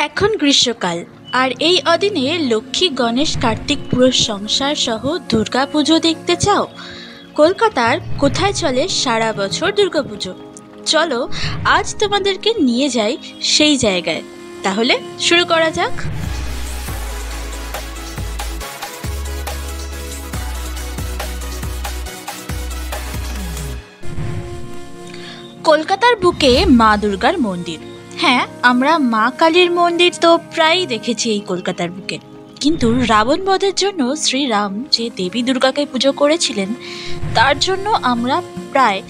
এখন গ্রীষ্মকাল আর এই অদিনে লক্ষ্মী গণেশ কার্তিক পুরো সংসার সহ দুর্গাপুজো দেখতে চাও? কলকাতার কোথায় চলে সারা বছর দুর্গাপুজো? চলো আজ তোমাদেরকে নিয়ে যাই সেই জায়গায়। তাহলে শুরু করা যাক। কলকাতার বুকে মা দুর্গার মন্দির। হ্যাঁ, আমরা মা কালীর মন্দির তো প্রায়ই দেখেছি এই কলকাতার বুকে, কিন্তু রাবণ বধের জন্য শ্রীরাম যে দেবী দুর্গাকে পুজো করেছিলেন তার জন্য আমরা প্রায়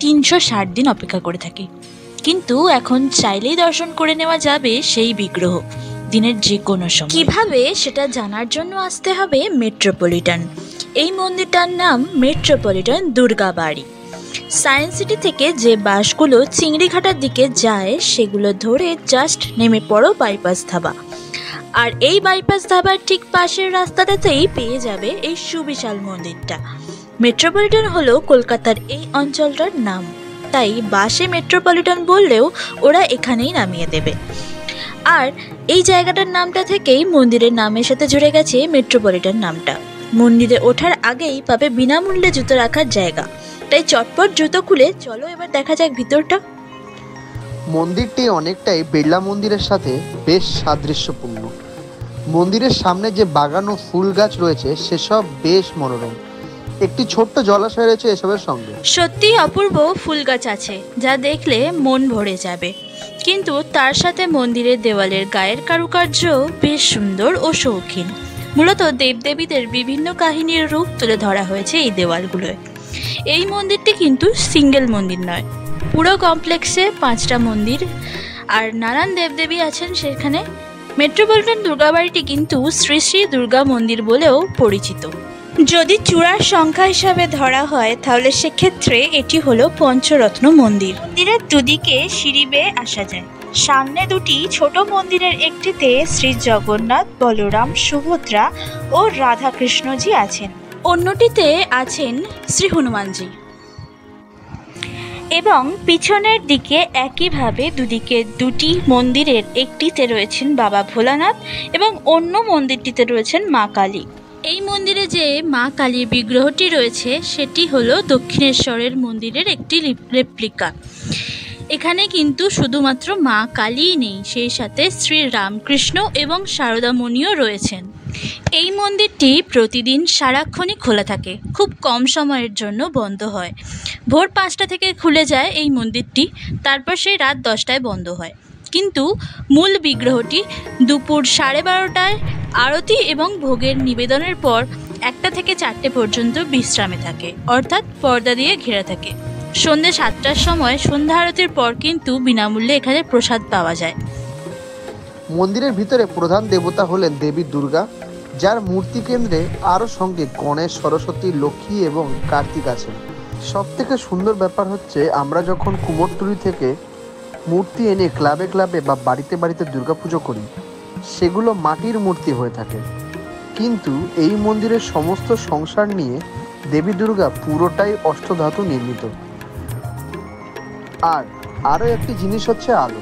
360 দিন অপেক্ষা করে থাকি। কিন্তু এখন চাইলেই দর্শন করে নেওয়া যাবে সেই বিগ্রহ দিনের যে কোনো সময়। কিভাবে সেটা জানার জন্য আসতে হবে মেট্রোপলিটন। এই মন্দিরটার নাম মেট্রোপলিটন দুর্গা বাড়ি। সায়েন্স সিটি থেকে যে বাসগুলো চিংড়িঘাটার দিকে যায় সেগুলো ধরে জাস্ট নেমে পড়ো বাইপাস ধাবা, আর এই বাইপাস ধাবার ঠিক পাশের রাস্তাটাতেই পেয়ে যাবে এই সুবিশাল মন্দিরটা। মেট্রোপলিটন হলো কলকাতার এই অঞ্চলটার নাম, তাই বাসে মেট্রোপলিটন বললেও ওরা এখানেই নামিয়ে দেবে। আর এই জায়গাটার নামটা থেকেই মন্দিরের নামের সাথে জুড়ে গেছে মেট্রোপলিটন নামটা। মন্দিরে ওঠার আগেই পাবে বিনামূল্যে জুতো রাখার জায়গা, তাই চটপট জুতো খুলে চলো এবার দেখা যাক ভিতরটা। মন্দিরটি অনেকটাই বিড়লা মন্দিরের সাথে বেশ সাদৃশ্যপূর্ণ। মন্দিরের সামনে যে বাগান ও ফুল গাছ রয়েছে সেসব বেশ মনোরম। একটি ছোট্ট জলাশয় রয়েছে এসবের সঙ্গে। সত্যি অপূর্ব ফুল গাছ আছে যা দেখলে মন ভরে যাবে, কিন্তু তার সাথে মন্দিরের দেওয়ালের গায়ের কারুকার্য বেশ সুন্দর ও শৌখিন। মূলত দেবদেবীদের বিভিন্ন কাহিনীর রূপ তুলে ধরা হয়েছে এই দেওয়ালগুলোয়। এই মন্দিরটি কিন্তু সিঙ্গেল মন্দির নয়, পুরো কমপ্লেক্সে 5টা মন্দির আর নানান দেবদেবী আছেন সেখানে। মেট্রোপলিটন দুর্গাবাড়িটি কিন্তু শ্রী শ্রী দুর্গা মন্দির বলেও পরিচিত। যদি চূড়ার সংখ্যা হিসাবে ধরা হয় তাহলে সেক্ষেত্রে এটি হলো পঞ্চরত্ন মন্দির। মন্দিরের দুদিকে সিঁড়ি বেয়ে আসা যায়। সামনে দুটি ছোট মন্দিরের একটিতে শ্রী জগন্নাথ, বলরাম, সুভদ্রা ও রাধাকৃষ্ণজি আছেন, অন্যটিতে আছেন শ্রী হনুমানজি। এবং পিছনের দিকে একইভাবে দুদিকে দুটি মন্দিরের একটিতে রয়েছেন বাবা ভোলানাথ এবং অন্য মন্দিরটিতে রয়েছেন মা কালী। এই মন্দিরে যে মা কালীর বিগ্রহটি রয়েছে সেটি হলো দক্ষিণেশ্বরের মন্দিরের একটি রেপ্লিকা। এখানে কিন্তু শুধুমাত্র মা কালীই নেই, সেই সাথে শ্রী রামকৃষ্ণ এবং শারদামণিও রয়েছেন। এই মন্দিরটি প্রতিদিন সারাক্ষণই খোলা থাকে, খুব কম সময়ের জন্য বন্ধ হয়। ভোর 5টা থেকে খুলে যায় এই মন্দিরটি, তারপর সেই রাত 10টায় বন্ধ হয়। কিন্তু মূল বিগ্রহটি দুপুর 12:30টায় আরতি এবং ভোগের নিবেদনের পর 1টা থেকে 4টে পর্যন্ত বিশ্রামে থাকে, অর্থাৎ পর্দা দিয়ে ঘেরা থাকে। সন্ধ্যে 7টার সময় সন্ধ্যা আরতির পর কিন্তু বিনামূল্যে এখানে প্রসাদ পাওয়া যায়। মন্দিরের ভিতরে প্রধান দেবতা হলেন দেবী দুর্গা, যার মূর্তি কেন্দ্রে আরও সঙ্গে গণেশ, সরস্বতী, লক্ষ্মী এবং কার্তিক আছেন। সব থেকে সুন্দর ব্যাপার হচ্ছে আমরা যখন কুমোরটুলি থেকে মূর্তি এনে ক্লাবে ক্লাবে বা বাড়িতে বাড়িতে দুর্গাপুজো করি সেগুলো মাটির মূর্তি হয়ে থাকে, কিন্তু এই মন্দিরের সমস্ত সংসার নিয়ে দেবী দুর্গা পুরোটাই অষ্টধাতু নির্মিত। আর আরও একটি জিনিস হচ্ছে আলো।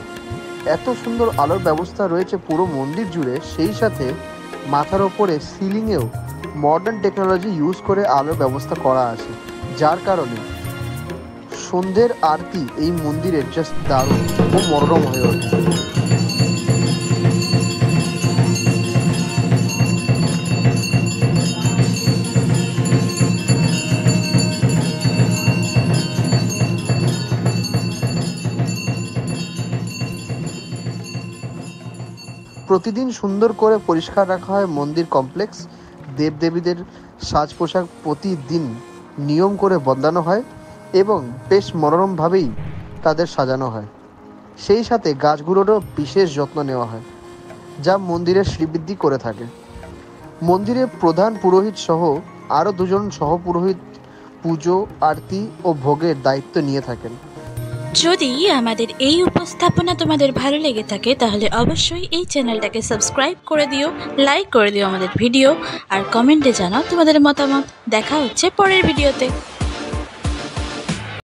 এত সুন্দর আলোর ব্যবস্থা রয়েছে পুরো মন্দির জুড়ে, সেই সাথে মাথার ওপরে সিলিংয়েও মডার্ন টেকনোলজি ইউজ করে আলোর ব্যবস্থা করা আছে, যার কারণে সন্ধ্যের আরতি এই মন্দিরের জাস্ট দারুণ ও মনোরম হয়ে ওঠে। প্রতিদিন সুন্দর করে পরিষ্কার রাখা হয় মন্দির কমপ্লেক্স। দেবদেবীদের সাজ পোশাক প্রতিদিন নিয়ম করে বদলানো হয় এবং বেশ মনোরমভাবেই তাদের সাজানো হয়। সেই সাথে গাছগুলোরও বিশেষ যত্ন নেওয়া হয়, যা মন্দিরের শ্রীবৃদ্ধি করে থাকে। মন্দিরের প্রধান পুরোহিত সহ আরও 2জন সহপুরোহিত পুজো, আরতি ও ভোগের দায়িত্ব নিয়ে থাকেন। যদি আমাদের এই উপস্থাপনা তোমাদের ভালো লেগে থাকে তাহলে অবশ্যই এই চ্যানেলটাকে সাবস্ক্রাইব করে দিও, লাইক করে দিও আমাদের ভিডিও, আর কমেন্টে জানাও তোমাদের মতামত। দেখা হচ্ছে পরের ভিডিওতে।